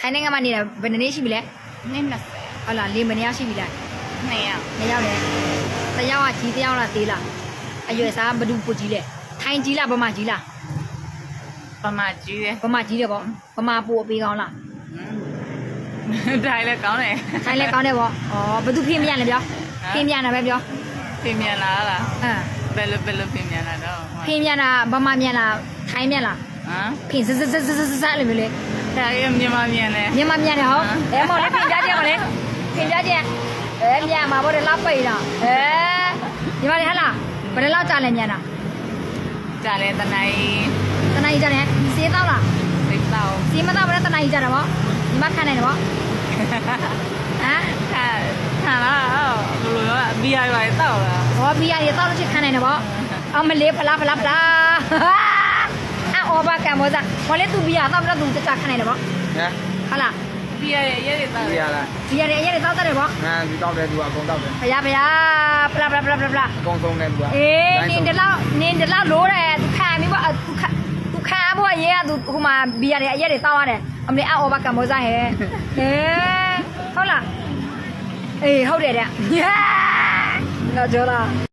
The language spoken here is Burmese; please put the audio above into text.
ထိုင်းနိုင်ငံမှာနေတာဘယ်နှစ်နေ့ရှိပြီလဲ နင်း20 ဟုတ်လားလေးမနေ့ရှိပြီလား 2ယောက် နှစ်ယောက်လဲတစ်ယောက်ကကြီးတစ်ယောက်လားသေးလားအရွယ်စားဘယ်သူပူကြီးလဲထိုင်းကြီးလားဗမာကြီးလား ပမာကြီးတယ် ဗမာကြီးတယ်ပေါ့ဗမာပူအပေးကောင်းလား တိုင်းလည်းကောင်းတယ် ထိုင်းလဲကောင်းတယ်ပေါ့ဩဘယ်သူဖင်းမြန်လဲပြောဖင်းမြန်တာပဲပြော ပြင်မြန်လာလား အဲ ဘယ်လိုပြင်မြန်လာတော့ ဖင်းမြန်တာဗမာမြန်လားထိုင်းမြန်လား ဟမ် ဖင်းစစစစစစလို့မျိုးလေ ဒါရမြန်မာမြန်လဲ မြန်မာမြန်တယ်ဟောအဲမော်လေးဖင်းကြကြမလဲဖင်းကြကြအဲမြန်မှာပေါ့လေလောက်ပိတ်တာညီမလေးဟဟလားဘယ်လောက်ကြာလဲမြန်တာ ကြာလဲတနိုင် တနားကြီးကြတယ်စေးတော့လား စိတ်တော့ စီမတော့ဘယ်တနားကြီးကြတာပေါ့ညီမခံနိုင်တယ်ပေါ့ဟမ် ဟာလာဘယ်လိုလဲဘီယာရွာတော့လား ဟောဘီယာရတော့လို့ချခံနိုင်တယ်ပေါ့အမလေးဖလားအော်ဘာကမောဇာဘာလဲသူဘီယာတော့တော့သူတခြားခံနိုင်တယ်ပေါ့ ဟမ် ဟုတ်လား ဘီယာရဲ့ရဲတော့ ဒီရလား ဘီယာရတော့တယ်ပေါ့ ငါဒီတောက်တယ်သူကအကုန်တောက်တယ် ဖလားဖလား အကုန်ဆုံးတယ်သူက အေးနင်းတလောက်လိုးတယ်သူခံပြီပေါ့သူခံဖို့ရဲကသူဟိုမှာဘီယာရရဲတောက်ရတယ်အမလေးအော်ဘာကမောဇာဟဲ့ဟုတ်လားအေးဟုတ်တယ်တဲ့တော့ကြောလား